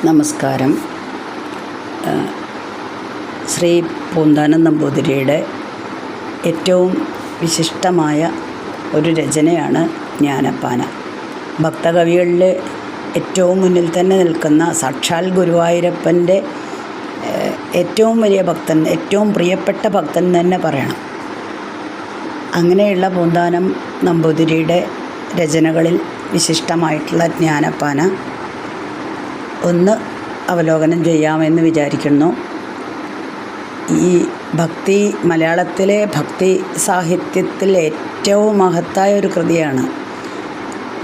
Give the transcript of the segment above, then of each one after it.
നമസ്കാരം. ശ്രീ പൂന്താനം നമ്പൂതിരിയുടെ ഏറ്റവും വിശിഷ്ടമായ ഒരു രചനയാണ് ജ്ഞാനപ്പാന. ഭക്തകവികളിൽ ഏറ്റവും മുന്നിൽ തന്നെ നിൽക്കുന്ന സാക്ഷാൽ ഗുരുവായൂരപ്പൻ്റെ ഏറ്റവും വലിയ ഭക്തൻ, ഏറ്റവും പ്രിയപ്പെട്ട ഭക്തൻ തന്നെ പറയണം. അങ്ങനെയുള്ള പൂന്താനം നമ്പൂതിരിയുടെ രചനകളിൽ വിശിഷ്ടമായിട്ടുള്ള ജ്ഞാനപ്പാന ഒന്ന് അവലോകനം ചെയ്യാമെന്ന് വിചാരിക്കുന്നു. ഈ മലയാളത്തിലെ ഭക്തി സാഹിത്യത്തിൽ ഏറ്റവും മഹത്തായ ഒരു കൃതിയാണ്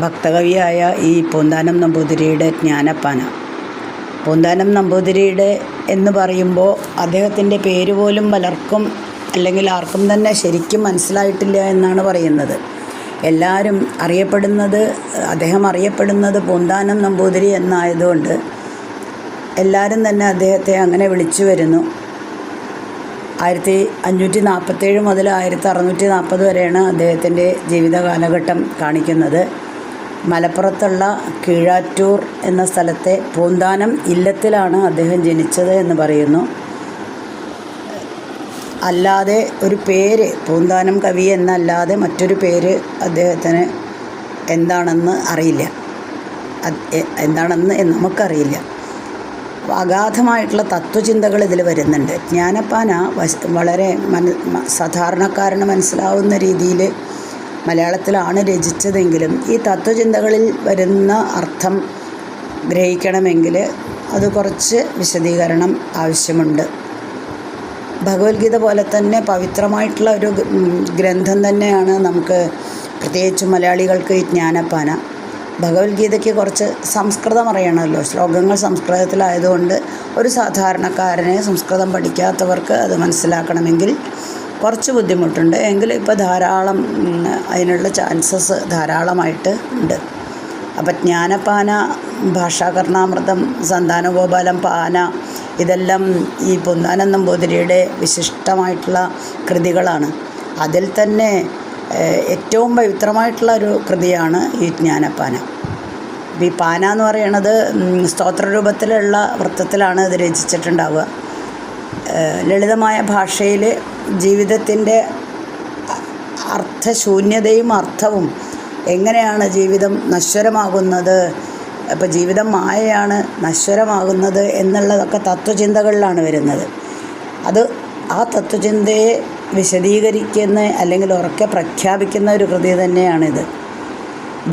ഭക്തകവിയായ ഈ പൂന്താനം നമ്പൂതിരിയുടെ ജ്ഞാനപ്പാന. പൂന്താനം നമ്പൂതിരിയുടെ എന്ന് പറയുമ്പോൾ അദ്ദേഹത്തിൻ്റെ പേര് പോലും പലർക്കും അല്ലെങ്കിൽ ആർക്കും തന്നെ ശരിക്കും മനസ്സിലായിട്ടില്ല എന്നാണ് പറയുന്നത്. എല്ലാവരും അദ്ദേഹം അറിയപ്പെടുന്നത് പൂന്താനം നമ്പൂതിരി എന്നായതുകൊണ്ട് എല്ലാവരും തന്നെ അദ്ദേഹത്തെ അങ്ങനെ വിളിച്ചു വരുന്നു. 1547 മുതൽ 1640 വരെയാണ് അദ്ദേഹത്തിൻ്റെ ജീവിത കാലഘട്ടം കാണിക്കുന്നത്. മലപ്പുറത്തുള്ള കീഴാറ്റൂർ എന്ന സ്ഥലത്തെ പൂന്താനം ഇല്ലത്തിലാണ് അദ്ദേഹം ജനിച്ചത് എന്ന് പറയുന്നു. അല്ലാതെ ഒരു പേര് പൂന്താനം കവി എന്നല്ലാതെ മറ്റൊരു പേര് അദ്ദേഹത്തിന് എന്താണെന്ന് നമുക്കറിയില്ല. അഗാധമായിട്ടുള്ള തത്വചിന്തകൾ ഇതിൽ വരുന്നുണ്ട്. ജ്ഞാനപ്പാന വളരെ സാധാരണക്കാരന് മനസ്സിലാവുന്ന രീതിയിൽ മലയാളത്തിലാണ് രചിച്ചതെങ്കിലും ഈ തത്വചിന്തകളിൽ വരുന്ന അർത്ഥം ഗ്രഹിക്കണമെങ്കിൽ അത് കുറച്ച് വിശദീകരണം ആവശ്യമുണ്ട്. ഭഗവത്ഗീത പോലെ തന്നെ പവിത്രമായിട്ടുള്ള ഒരു ഗ്രന്ഥം തന്നെയാണ് നമുക്ക്, പ്രത്യേകിച്ച് മലയാളികൾക്ക്, ഈ ജ്ഞാനപ്പാന. ഭഗവത്ഗീതയ്ക്ക് കുറച്ച് സംസ്കൃതം അറിയണമല്ലോ, ശ്ലോകങ്ങൾ സംസ്കൃതത്തിലായതുകൊണ്ട് ഒരു സാധാരണക്കാരനെ, സംസ്കൃതം പഠിക്കാത്തവർക്ക് അത് മനസ്സിലാക്കണമെങ്കിൽ കുറച്ച് ബുദ്ധിമുട്ടുണ്ട്. എങ്കിലും ഇപ്പോൾ ധാരാളം അതിനുള്ള ചാൻസസ് ധാരാളമായിട്ട് ഉണ്ട്. അപ്പം ജ്ഞാനപ്പാന, ഭാഷാകർണാമൃതം, സന്താനഗോപാലം പാന, ഇതെല്ലാം ഈ പൂന്താനം നമ്പൂതിരിയുടെ വിശിഷ്ടമായിട്ടുള്ള കൃതികളാണ്. അതിൽ തന്നെ ഏറ്റവും പവിത്രമായിട്ടുള്ള ഒരു കൃതിയാണ് ഈ ജ്ഞാനപ്പാന. ഈ പാന എന്ന് പറയുന്നത് സ്തോത്രരൂപത്തിലുള്ള വൃത്തത്തിലാണ് ഇത് രചിച്ചിട്ടുണ്ടാവുക. ലളിതമായ ഭാഷയിൽ ജീവിതത്തിൻ്റെ അർത്ഥശൂന്യതയും അർത്ഥവും, എങ്ങനെയാണ് ജീവിതം നശ്വരമാകുന്നത്, അപ്പോൾ ജീവിതം മായയാണ്, നശ്വരമാകുന്നത് എന്നുള്ളതൊക്കെ തത്വചിന്തകളിലാണ് വരുന്നത്. ആ തത്വചിന്തയെ വിശദീകരിക്കുന്ന അല്ലെങ്കിൽ ഉറക്കെ പ്രഖ്യാപിക്കുന്ന ഒരു കൃതി തന്നെയാണിത്.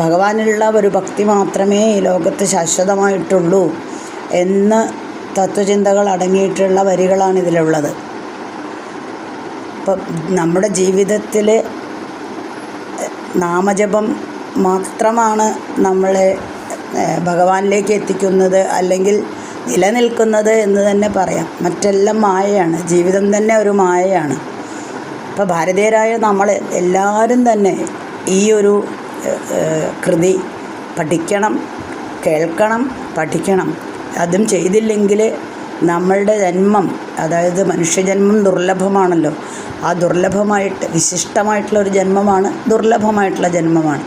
ഭഗവാനിലുള്ള ഒരു ഭക്തി മാത്രമേ ഈ ലോകത്ത് ശാശ്വതമായിട്ടുള്ളൂ എന്ന് തത്വചിന്തകൾ അടങ്ങിയിട്ടുള്ള വരികളാണ് ഇതിലുള്ളത്. ഇപ്പം നമ്മുടെ ജീവിതത്തിൽ നാമജപം മാത്രമാണ് നമ്മളെ ഭഗവാനിലേക്ക് എത്തിക്കുന്നത് അല്ലെങ്കിൽ നിലനിൽക്കുന്നത് എന്ന് തന്നെ പറയാം. മറ്റെല്ലാം മായയാണ്, ജീവിതം തന്നെ ഒരു മായയാണ്. ഇപ്പോൾ ഭാരതീയരായ നമ്മൾ എല്ലാവരും തന്നെ ഈ ഒരു കൃതി പഠിക്കണം, കേൾക്കണം, പഠിക്കണം. അതും ചെയ്തില്ലെങ്കിൽ നമ്മളുടെ ജന്മം, അതായത് മനുഷ്യജന്മം ദുർലഭമാണല്ലോ, ആ വിശിഷ്ടമായിട്ടുള്ള ഒരു ജന്മമാണ്, ദുർലഭമായിട്ടുള്ള ജന്മമാണ്.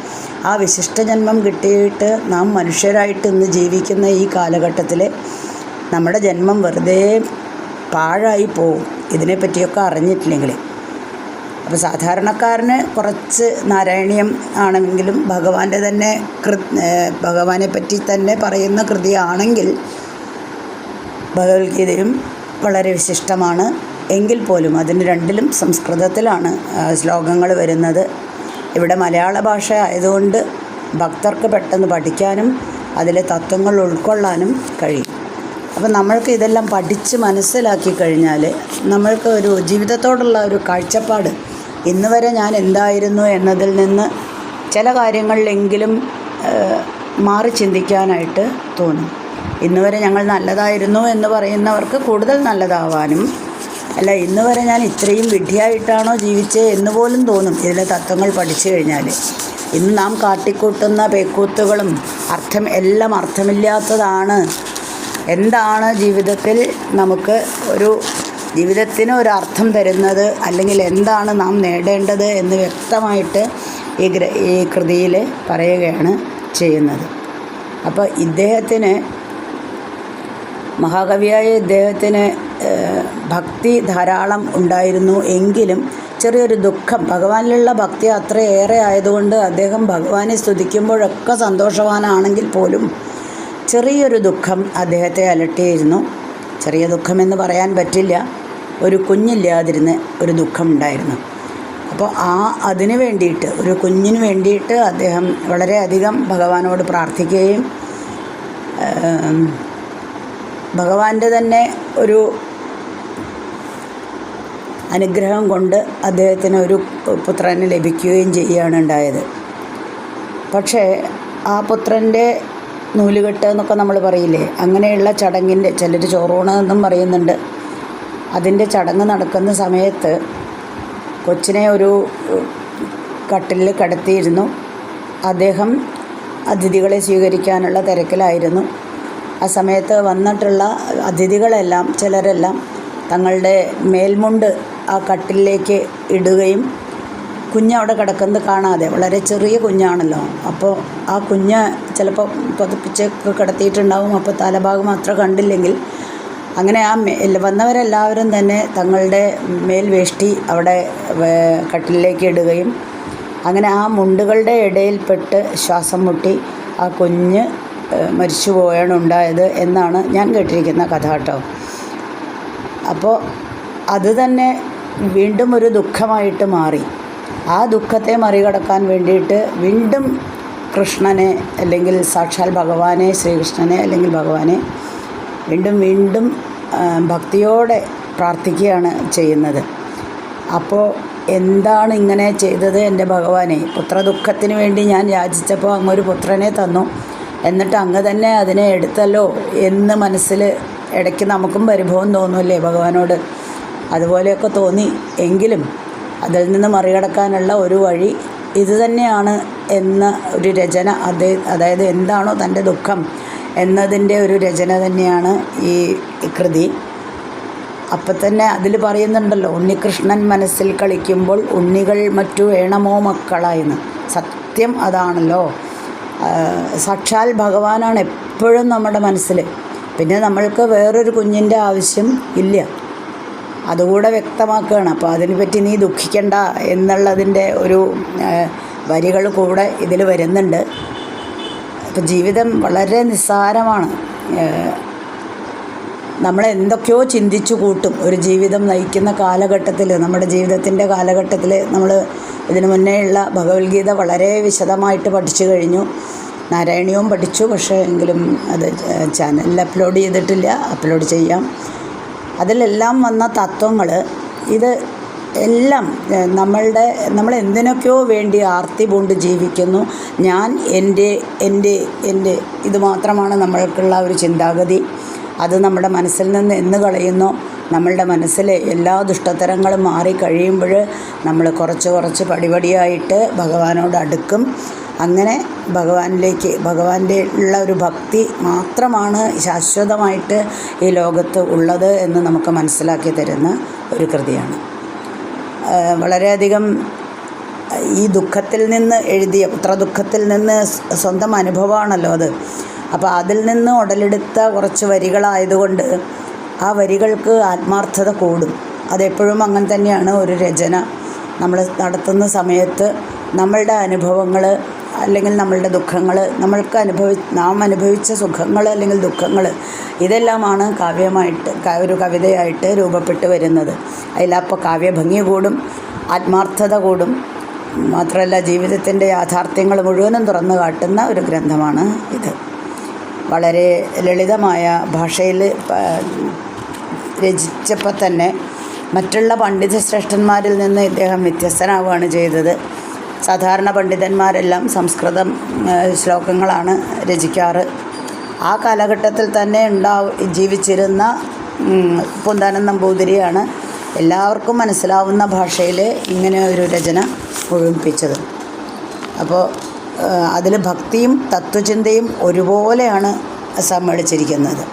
ആ വിശിഷ്ട ജന്മം കിട്ടിയിട്ട് നാം മനുഷ്യരായിട്ട് ഇന്ന് ജീവിക്കുന്ന ഈ കാലഘട്ടത്തിൽ നമ്മുടെ ജന്മം വെറുതെ പാഴായി പോവും ഇതിനെപ്പറ്റിയൊക്കെ അറിഞ്ഞിട്ടില്ലെങ്കിൽ. അപ്പോൾ സാധാരണക്കാരന് കുറച്ച് നാരായണീയം ആണെങ്കിലും ഭഗവാനെ പറ്റി തന്നെ പറയുന്ന കൃതിയാണെങ്കിൽ ഭഗവത്ഗീതയും വളരെ വിശിഷ്ടമാണ്. എങ്കിൽ പോലും അതിന് രണ്ടിലും സംസ്കൃതത്തിലാണ് ശ്ലോകങ്ങൾ വരുന്നത്. ഇവിടെ മലയാള ഭാഷ ആയതുകൊണ്ട് ഭക്തർക്ക് പെട്ടെന്ന് പഠിക്കാനും അതിലെ തത്വങ്ങൾ ഉൾക്കൊള്ളാനും കഴിയും. അപ്പം നമ്മൾക്ക് ഇതെല്ലാം പഠിച്ച് മനസ്സിലാക്കി കഴിഞ്ഞാൽ നമ്മൾക്ക് ഒരു ജീവിതത്തോടുള്ള ഒരു കാഴ്ചപ്പാട്, ഇന്ന് വരെ ഞാൻ എന്തായിരുന്നു എന്നതിൽ നിന്ന് ചില കാര്യങ്ങളിലെങ്കിലും മാറി ചിന്തിക്കാനായിട്ട് തോന്നും. ഇന്ന് വരെ ഞങ്ങൾ നല്ലതായിരുന്നു എന്ന് പറയുന്നവർക്ക് കൂടുതൽ നല്ലതാവാനും, അല്ല ഇന്ന് വരെ ഞാൻ ഇത്രയും വിഡ്ഢിയായിട്ടാണോ ജീവിച്ചത് എന്ന് പോലും തോന്നും ഇതിലെ തത്വങ്ങൾ പഠിച്ചു കഴിഞ്ഞാൽ. ഇന്ന് നാം കാട്ടിക്കൂട്ടുന്ന പേക്കൂത്തുകളും എല്ലാം അർത്ഥമില്ലാത്തതാണ്. എന്താണ് ജീവിതത്തിൽ നമുക്ക് ജീവിതത്തിന് ഒരു അർത്ഥം തരുന്നത്, അല്ലെങ്കിൽ എന്താണ് നാം നേടേണ്ടത് എന്ന് വ്യക്തമായിട്ട് ഈ കൃതിയിൽ പറയുകയാണ് ചെയ്യുന്നത്. അപ്പോൾ ഇദ്ദേഹത്തിന് മഹാകവിയായ ഇദ്ദേഹത്തിന് ഭക്തി ധാരാളം ഉണ്ടായിരുന്നു. എങ്കിലും ചെറിയൊരു ദുഃഖം, ഭഗവാനിലുള്ള ഭക്തി അത്രയേറെ ആയതുകൊണ്ട് അദ്ദേഹം ഭഗവാനെ സ്തുതിക്കുമ്പോഴൊക്കെ സന്തോഷവാനാണെങ്കിൽ പോലും ചെറിയൊരു ദുഃഖം അദ്ദേഹത്തെ അലട്ടിയിരുന്നു. ചെറിയ ദുഃഖമെന്ന് പറയാൻ പറ്റില്ല, ഒരു കുഞ്ഞില്ലാതിരുന്ന് ഒരു ദുഃഖമുണ്ടായിരുന്നു. അപ്പോൾ അതിന് വേണ്ടിയിട്ട്, ഒരു കുഞ്ഞിന് വേണ്ടിയിട്ട് അദ്ദേഹം വളരെയധികം ഭഗവാനോട് പ്രാർത്ഥിക്കുകയും ഭഗവാന്റെ തന്നെ ഒരു അനുഗ്രഹം കൊണ്ട് അദ്ദേഹത്തിന് ഒരു പുത്രന് ലഭിക്കുകയും ചെയ്യുകയാണ് ഉണ്ടായത്. പക്ഷേ ആ പുത്രൻ്റെ നൂലുകെട്ട് എന്നൊക്കെ നമ്മൾ പറയില്ലേ, അങ്ങനെയുള്ള ചടങ്ങിൻ്റെ, ചിലർ ചോറൂണ് എന്നും പറയുന്നുണ്ട്, അതിൻ്റെ ചടങ്ങ് നടക്കുന്ന സമയത്ത് കൊച്ചിനെ ഒരു കട്ടിലിൽ കിടത്തിയിരുന്നു. അദ്ദേഹം അതിഥികളെ സ്വീകരിക്കാനുള്ള തിരക്കിലായിരുന്നു. ആ സമയത്ത് വന്നിട്ടുള്ള അതിഥികളെല്ലാം, ചിലരെല്ലാം തങ്ങളുടെ മേൽമുണ്ട് ആ കട്ടിലേക്ക് ഇടുകയും കുഞ്ഞവിടെ കിടക്കുന്നത് കാണാതെ, വളരെ ചെറിയ കുഞ്ഞാണല്ലോ, അപ്പോൾ ആ കുഞ്ഞ് ചിലപ്പോൾ പുതപ്പിച്ചൊക്കെ കിടത്തിയിട്ടുണ്ടാവും. അപ്പോൾ തലഭാഗം മാത്രം കണ്ടില്ലെങ്കിൽ അങ്ങനെ വന്നവരെല്ലാവരും തന്നെ തങ്ങളുടെ മേൽവേഷ്ടി അവിടെ കട്ടിലേക്ക് ഇടുകയും അങ്ങനെ ആ മുണ്ടുകളുടെ ഇടയിൽപ്പെട്ട് ശ്വാസം മുട്ടി ആ കുഞ്ഞ് മരിച്ചു പോയാണ് ഉണ്ടായത് എന്നാണ് ഞാൻ കേട്ടിരിക്കുന്ന കഥ കേട്ടോ. അപ്പോൾ അത് തന്നെ വീണ്ടും ഒരു ദുഃഖമായിട്ട് മാറി. ആ ദുഃഖത്തെ മറികടക്കാൻ വേണ്ടിയിട്ട് വീണ്ടും കൃഷ്ണനെ, അല്ലെങ്കിൽ സാക്ഷാൽ ഭഗവാനെ, ശ്രീകൃഷ്ണനെ അല്ലെങ്കിൽ ഭഗവാനെ വീണ്ടും ഭക്തിയോടെ പ്രാർത്ഥിക്കുകയാണ് ചെയ്യുന്നത്. അപ്പോൾ എന്താണ് ഇങ്ങനെ ചെയ്തത് എൻ്റെ ഭഗവാനെ? പുത്രദുഃഖത്തിന് വേണ്ടി ഞാൻ യാചിച്ചപ്പോൾ അങ്ങൊരു പുത്രനെ തന്നു, എന്നിട്ട് അങ്ങ് തന്നെ അതിനെ എടുത്തല്ലോ എന്ന് മനസ്സിൽ ഇടയ്ക്ക് നമുക്കും പരിഭവം തോന്നുമല്ലേ ഭഗവാനോട്? അതുപോലെയൊക്കെ തോന്നി. എങ്കിലും അതിൽ നിന്ന് മറികടക്കാനുള്ള ഒരു വഴി ഇത് തന്നെയാണ് എന്ന ഒരു രചന, അതായത് എന്താണോ തൻ്റെ ദുഃഖം എന്നതിൻ്റെ ഒരു രചന തന്നെയാണ് ഈ കൃതി. അപ്പം തന്നെ അതിൽ പറയുന്നുണ്ടല്ലോ, ഉണ്ണികൃഷ്ണൻ മനസ്സിൽ കളിക്കുമ്പോൾ ഉണ്ണികൾ മറ്റു വേണമോ മക്കളായെന്ന്. സത്യം അതാണല്ലോ. സാക്ഷാൽ ഭഗവാനാണ് എപ്പോഴും നമ്മുടെ മനസ്സിൽ. പിന്നെ നമ്മൾക്ക് വേറൊരു കുഞ്ഞിൻ്റെ ആവശ്യം ഇല്ല, അതുകൂടെ വ്യക്തമാക്കുകയാണ്. അപ്പോൾ അതിനെപ്പറ്റി നീ ദുഃഖിക്കണ്ട എന്നുള്ളതിൻ്റെ ഒരു വരികൾ കൂടെ ഇതിൽ വരുന്നുണ്ട്. അപ്പോൾ ജീവിതം വളരെ നിസ്സാരമാണ്. നമ്മളെന്തൊക്കെയോ ചിന്തിച്ചു കൂട്ടും ഒരു ജീവിതം നയിക്കുന്ന കാലഘട്ടത്തിൽ. നമ്മുടെ ജീവിതത്തിൻ്റെ കാലഘട്ടത്തിൽ നമ്മൾ ഇതിനു മുന്നേയുള്ള ഭഗവത്ഗീത വളരെ വിശദമായിട്ട് പഠിച്ചു കഴിഞ്ഞു. നാരായണീയവും പഠിച്ചു, പക്ഷേ എങ്കിലും അത് ചാനലിൽ അപ്ലോഡ് ചെയ്തിട്ടില്ല, അപ്ലോഡ് ചെയ്യാം. അതിലെല്ലാം വന്ന തത്വങ്ങൾ ഇത് എല്ലാം നമ്മൾ എന്തിനൊക്കെയോ വേണ്ടി ആർത്തി പൂണ്ട് ജീവിക്കുന്നു. ഞാൻ എൻ്റെ ഇത് മാത്രമാണ് നമ്മൾക്കുള്ള ഒരു ചിന്താഗതി. അത് നമ്മുടെ മനസ്സിൽ നിന്ന് എന്ന് കളയുന്നോ, നമ്മളുടെ മനസ്സിലെ എല്ലാ ദുഷ്ടത്തരങ്ങളും മാറി കഴിയുമ്പോൾ നമ്മൾ കുറച്ച് പടിപടിയായിട്ട് ഭഗവാനോട് അടുക്കും. അങ്ങനെ ഭഗവാന്റെ ഉള്ള ഒരു ഭക്തി മാത്രമാണ് ശാശ്വതമായിട്ട് ഈ ലോകത്ത് ഉള്ളത് എന്ന് നമുക്ക് മനസ്സിലാക്കി തരുന്ന ഒരു കൃതിയാണ്. വളരെയധികം ഈ ദുഃഖത്തിൽ നിന്ന് എഴുതിയ, പുത്രദുഃഖത്തിൽ നിന്ന് സ്വന്തം അനുഭവമാണല്ലോ അത്. അപ്പോൾ അതിൽ നിന്ന് ഉടലെടുത്ത കുറച്ച് വരികളായതുകൊണ്ട് ആ വരികൾക്ക് ആത്മാർത്ഥത കൂടും. അതെപ്പോഴും അങ്ങനെ തന്നെയാണ്. ഒരു രചന നമ്മൾ നടത്തുന്ന സമയത്ത് നമ്മളുടെ അനുഭവങ്ങൾ അല്ലെങ്കിൽ നമ്മളുടെ ദുഃഖങ്ങൾ, നാം അനുഭവിച്ച സുഖങ്ങൾ അല്ലെങ്കിൽ ദുഃഖങ്ങൾ, ഇതെല്ലാമാണ് കാവ്യമായിട്ട്, ഒരു കവിതയായിട്ട് രൂപപ്പെട്ട് വരുന്നത്. അതിലപ്പോൾ കാവ്യഭംഗി കൂടും, ആത്മാർത്ഥത കൂടും. മാത്രമല്ല ജീവിതത്തിൻ്റെ യാഥാർത്ഥ്യങ്ങൾ മുഴുവനും തുറന്നു കാട്ടുന്ന ഒരു ഗ്രന്ഥമാണ് ഇത്. വളരെ ലളിതമായ ഭാഷയിൽ രചിച്ചപ്പോൾ തന്നെ മറ്റുള്ള പണ്ഡിത ശ്രേഷ്ഠന്മാരിൽ നിന്ന് ഇദ്ദേഹം വ്യത്യസ്തനാവുകയാണ് ചെയ്തത്. സാധാരണ പണ്ഡിതന്മാരെല്ലാം സംസ്കൃതം ശ്ലോകങ്ങളാണ് രചിക്കാറ്. ആ കാലഘട്ടത്തിൽ തന്നെ ജീവിച്ചിരുന്ന പൂന്താനം നമ്പൂതിരിയാണ് എല്ലാവർക്കും മനസ്സിലാവുന്ന ഭാഷയിൽ ഇങ്ങനെ ഒരു രചന മുഴുമിപ്പിച്ചത്. അപ്പോൾ അതിൽ ഭക്തിയും തത്വചിന്തയും ഒരുപോലെയാണ് സമ്മേളിച്ചിരിക്കുന്നത്.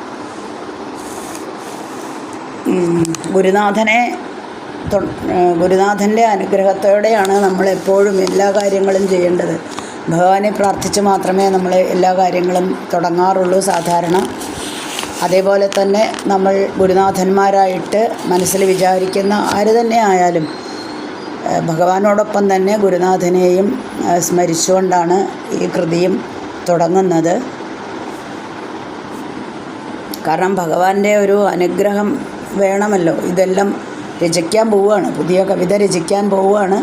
ഗുരുനാഥൻ്റെ അനുഗ്രഹത്തോടെയാണ് നമ്മളെപ്പോഴും എല്ലാ കാര്യങ്ങളും ചെയ്യേണ്ടത്. ഭഗവാനെ പ്രാർത്ഥിച്ച് മാത്രമേ നമ്മൾ എല്ലാ കാര്യങ്ങളും തുടങ്ങാറുള്ളൂ സാധാരണ. അതേപോലെ തന്നെ നമ്മൾ ഗുരുനാഥന്മാരായിട്ട് മനസ്സിൽ വിചാരിക്കുന്ന ആര് തന്നെ ആയാലും ഭഗവാനോടൊപ്പം തന്നെ ഗുരുനാഥനെയും സ്മരിച്ചുകൊണ്ടാണ് ഈ കൃതിയും തുടങ്ങുന്നത്. കാരണം ഭഗവാന്റെ ഒരു അനുഗ്രഹം വേണമല്ലോ. ഇതെല്ലാം രചിക്കാൻ പോവുകയാണ്, പുതിയ കവിത രചിക്കാൻ പോവുകയാണ്.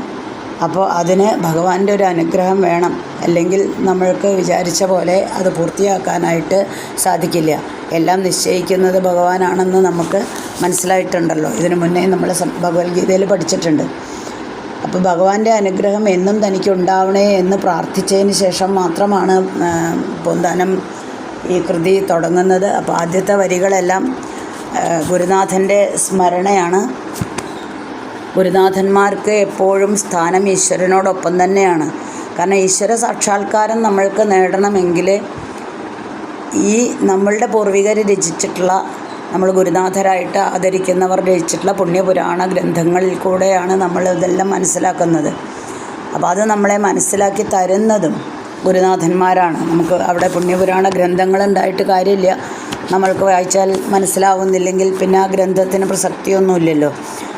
അപ്പോൾ അതിന് ഭഗവാന്റെ ഒരു അനുഗ്രഹം വേണം, അല്ലെങ്കിൽ നമ്മൾക്ക് വിചാരിച്ച പോലെ അത് പൂർത്തിയാക്കാനായിട്ട് സാധിക്കില്ല. എല്ലാം നിശ്ചയിക്കുന്നത് ഭഗവാനാണെന്ന് നമുക്ക് മനസ്സിലായിട്ടുണ്ടല്ലോ. ഇതിനു മുന്നേ നമ്മൾ ഭഗവത്ഗീതയിൽ പഠിച്ചിട്ടുണ്ട്. അപ്പോൾ ഭഗവാന്റെ അനുഗ്രഹം എന്നും തനിക്കുണ്ടാവണേ എന്ന് പ്രാർത്ഥിച്ചതിന് ശേഷം മാത്രമാണ് പൊന്താനം ഈ കൃതി തുടങ്ങുന്നത്. അപ്പോൾ ആദ്യത്തെ വരികളെല്ലാം ഗുരുനാഥൻ്റെ സ്മരണയാണ്. ഗുരുനാഥന്മാർക്ക് എപ്പോഴും സ്ഥാനം ഈശ്വരനോടൊപ്പം തന്നെയാണ്. കാരണം ഈശ്വര സാക്ഷാത്കാരം നമ്മൾക്ക് നേടണമെങ്കിൽ ഈ നമ്മളുടെ പൂർവികർ രചിച്ചിട്ടുള്ള, നമ്മൾ ഗുരുനാഥരായിട്ട് ആദരിക്കുന്നവർ രചിച്ചിട്ടുള്ള പുണ്യപുരാണ ഗ്രന്ഥങ്ങളിൽ കൂടെയാണ് നമ്മൾ ഇതെല്ലാം മനസ്സിലാക്കുന്നത്. അപ്പോൾ അത് നമ്മളെ മനസ്സിലാക്കി തരുന്നതും ഗുരുനാഥന്മാരാണ്. നമുക്ക് അവിടെ പുണ്യപുരാണ ഗ്രന്ഥങ്ങളുണ്ടായിട്ട് കാര്യമില്ല. നമ്മൾക്ക് വായിച്ചാൽ മനസ്സിലാവുന്നില്ലെങ്കിൽ പിന്നെ ആ ഗ്രന്ഥത്തിന് പ്രസക്തിയൊന്നുമില്ലല്ലോ.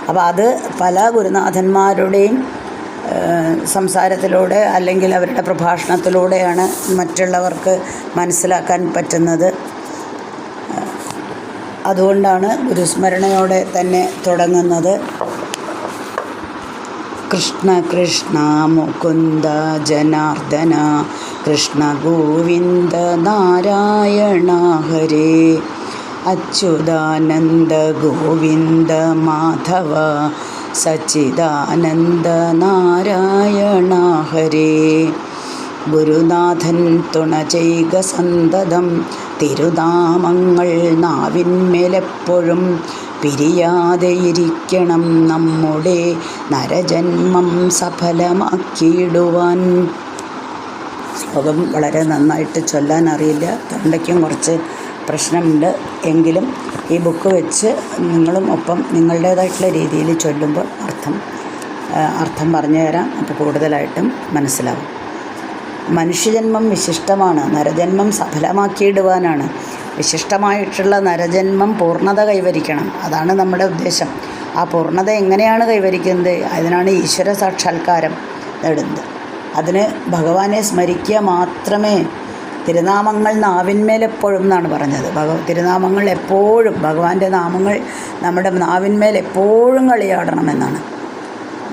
അപ്പോൾ അത് പല ഗുരുനാഥന്മാരുടെയും സംസാരത്തിലൂടെ അല്ലെങ്കിൽ അവരുടെ പ്രഭാഷണത്തിലൂടെയാണ് മറ്റുള്ളവർക്ക് മനസ്സിലാക്കാൻ പറ്റുന്നത്. അതുകൊണ്ടാണ് ഗുരുസ്മരണയോടെ തന്നെ തുടങ്ങുന്നത്. കൃഷ്ണ കൃഷ്ണ മുകുന്ദ ജനാർദ്ദന കൃഷ്ണ ഗോവിന്ദ നാരായണ ഹരേ അച്യുതാനന്ദ ഗോവിന്ദ മാധവ സച്ചിദാനന്ദ നാരായണ ഹരേ. ഗുരുനാഥൻ തുണ ചെയ്ക സന്തതം തിരുനാമങ്ങൾ നാവിന്മേലെപ്പോഴും പിരിയാതെയിരിക്കണം നമ്മുടെ നരജന്മം സഫലമാക്കിയിടുവാൻ. ശ്ലോകം വളരെ നന്നായിട്ട് ചൊല്ലാൻ അറിയില്ല, തൊണ്ടയ്ക്കും കുറച്ച് പ്രശ്നമുണ്ട്. എങ്കിലും ഈ ബുക്ക് വെച്ച് നിങ്ങളും ഒപ്പം നിങ്ങളുടേതായിട്ടുള്ള രീതിയിൽ ചൊല്ലുമ്പോൾ അർത്ഥം പറഞ്ഞു തരാം. അപ്പോൾ കൂടുതലായിട്ടും മനസ്സിലാവും. മനുഷ്യജന്മം വിശിഷ്ടമാണ്, നരജന്മം സഫലമാക്കിയിടുവാനാണ്. വിശിഷ്ടമായിട്ടുള്ള നരജന്മം പൂർണ്ണത കൈവരിക്കണം, അതാണ് നമ്മുടെ ഉദ്ദേശം. ആ പൂർണ്ണത എങ്ങനെയാണ് കൈവരിക്കുന്നത്? അതിനാണ് ഈശ്വര സാക്ഷാത്കാരം നേടുന്നത്. അതിന് ഭഗവാനെ സ്മരിക്കുക മാത്രമേ. തിരുനാമങ്ങൾ നാവിന്മേലെപ്പോഴും എന്നാണ് പറഞ്ഞത്. തിരുനാമങ്ങൾ എപ്പോഴും, ഭഗവാന്റെ നാമങ്ങൾ നമ്മുടെ നാവിന്മേൽ എപ്പോഴും കളിയാടണമെന്നാണ്.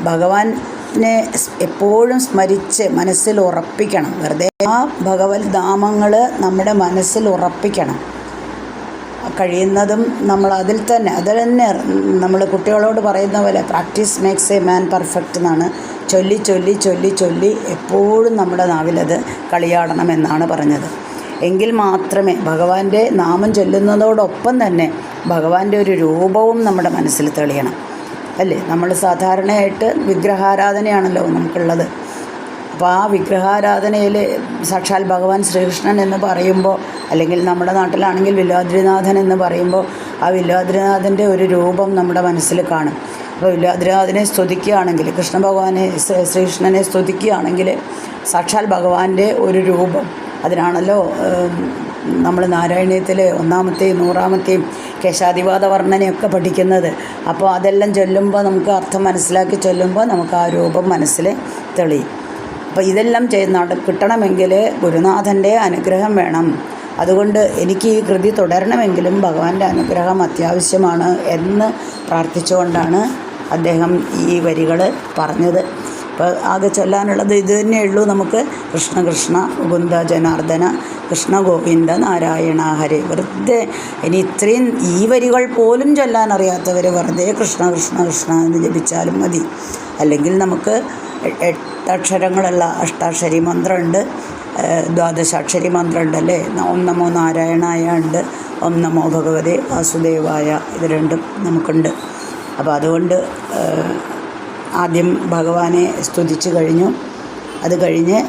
ഭഗവാനെ എപ്പോഴും സ്മരിച്ച് മനസ്സിൽ ഉറപ്പിക്കണം. വെറുതെ ആ ഭഗവത് നാമങ്ങൾ നമ്മുടെ മനസ്സിൽ ഉറപ്പിക്കണം. കഴിയുന്നതും നമ്മൾ അതിൽ തന്നെ നമ്മൾ കുട്ടികളോട് പറയുന്ന പോലെ practice makes a man perfect എന്നാണ്. ചൊല്ലി ചൊല്ലി ചൊല്ലി ചൊല്ലി എപ്പോഴും നമ്മുടെ നാവിലത് കളിയാടണമെന്നാണ് പറഞ്ഞത്. എങ്കിൽ മാത്രമേ ഭഗവാന്റെ നാമം ചൊല്ലുന്നതോടൊപ്പം തന്നെ ഭഗവാന്റെ ഒരു രൂപവും നമ്മുടെ മനസ്സിൽ തെളിയണം, അല്ലേ? നമ്മൾ സാധാരണയായിട്ട് വിഗ്രഹാരാധനയാണല്ലോ നമുക്കുള്ളത്. അപ്പോൾ ആ വിഗ്രഹാരാധനയിൽ സാക്ഷാൽ ഭഗവാൻ ശ്രീകൃഷ്ണൻ എന്ന് പറയുമ്പോൾ, അല്ലെങ്കിൽ നമ്മുടെ നാട്ടിലാണെങ്കിൽ വില്വാദ്രിനാഥൻ എന്ന് പറയുമ്പോൾ, ആ വില്വാദ്രിനാഥൻ്റെ ഒരു രൂപം നമ്മുടെ മനസ്സിൽ കാണും. അപ്പോൾ വില്വാദ്രിനാഥനെ സ്തുതിക്കുകയാണെങ്കിൽ, കൃഷ്ണ ഭഗവാനെ ശ്രീകൃഷ്ണനെ സ്തുതിക്കുകയാണെങ്കിൽ സാക്ഷാൽ ഭഗവാന്റെ ഒരു രൂപം, അതിനാണല്ലോ നമ്മൾ നാരായണീയത്തിൽ 1-ാമത്തെയും 100-ാമത്തെയും കേശാദിവാദ വർണ്ണനയൊക്കെ പഠിക്കുന്നത്. അപ്പോൾ അതെല്ലാം ചൊല്ലുമ്പോൾ, നമുക്ക് അർത്ഥം മനസ്സിലാക്കി ചൊല്ലുമ്പോൾ നമുക്ക് ആ രൂപം മനസ്സിൽ തെളിയും. അപ്പോൾ ഇതെല്ലാം കിട്ടണമെങ്കിൽ ഗുരുനാഥൻ്റെ അനുഗ്രഹം വേണം. അതുകൊണ്ട് എനിക്ക് ഈ കൃതി തുടരണമെങ്കിലും ഭഗവാന്റെ അനുഗ്രഹം അത്യാവശ്യമാണ് എന്ന് പ്രാർത്ഥിച്ചുകൊണ്ടാണ് അദ്ദേഹം ഈ വരികൾ പറഞ്ഞത്. അപ്പോൾ ആകെ ചൊല്ലാനുള്ളത് ഇത് തന്നെയുള്ളൂ നമുക്ക്. കൃഷ്ണ കൃഷ്ണ മുകുന്ദ ജനാർദ്ദന കൃഷ്ണ ഗോവിന്ദ നാരായണ ഹരേ. വെറുതെ ഇനി ഇത്രയും ഈ വരികൾ പോലും ചൊല്ലാൻ അറിയാത്തവർ വെറുതെ കൃഷ്ണ കൃഷ്ണ കൃഷ്ണ എന്ന് ജപിച്ചാലും മതി. അല്ലെങ്കിൽ നമുക്ക് 8 അക്ഷരങ്ങളുള്ള അഷ്ടാക്ഷരി മന്ത്രമുണ്ട്, 12 മന്ത്രമുണ്ട്, അല്ലേ? ഓം നമോ നാരായണായ ഉണ്ട്, ഓം നമോ ഭഗവതേ വാസുദേവായ, ഇത് രണ്ടും നമുക്കുണ്ട്. അപ്പോൾ അതുകൊണ്ട് ആദ്യം ഭഗവാനെ സ്തുതിച്ച് കഴിഞ്ഞു. അത് കഴിഞ്ഞ്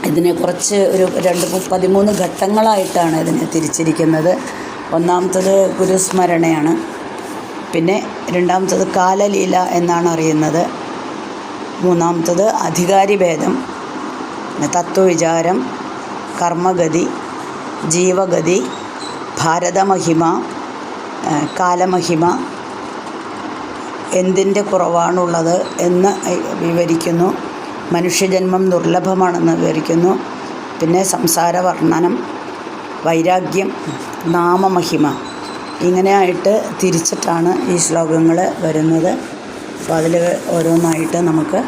ഇതിനെ കുറച്ച് ഒരു 13 ഘട്ടങ്ങളായിട്ടാണ് ഇതിനെ തിരിച്ചിരിക്കുന്നത്. ഒന്നാമത്തത് ഗുരുസ്മരണയാണ്, പിന്നെ രണ്ടാമത്തത് കാലലീല എന്നാണ് അറിയുന്നത്, മൂന്നാമത്തത് അധികാരിഭേദം, തത്വവിചാരം, കർമ്മഗതി, ജീവഗതി, ഭാരതമഹിമ, കാലമഹിമ, എന്തിൻ്റെ കുറവാണുള്ളത് എന്ന് വിവരിക്കുന്നു. മനുഷ്യജന്മം ദുർലഭമാണെന്ന് വിവരിക്കുന്നു. പിന്നെ സംസാര വർണ്ണനം, വൈരാഗ്യം, നാമമഹിമ, ഇങ്ങനെയായിട്ട് തിരിച്ചിട്ടാണ് ഈ ശ്ലോകങ്ങൾ വരുന്നത്. അപ്പോൾ അതിൽ ഓരോന്നായിട്ട് നമുക്ക്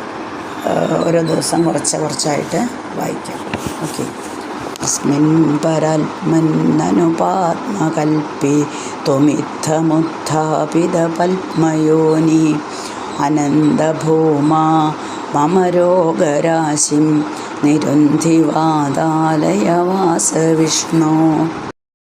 ഓരോ ദിവസം കുറച്ചായിട്ട് വായിക്കാം. ഓക്കെ. അസ്മിൻ പരാത്മനുപാത്മകൽപ്പി ത്വമിത്തമുത്ഥാപിത പത്മയോനി അനന്തഭൂമാ മമ രോഗരാശിം നിരുന്ധിവാതാലയ വാസവിഷ്ണോ.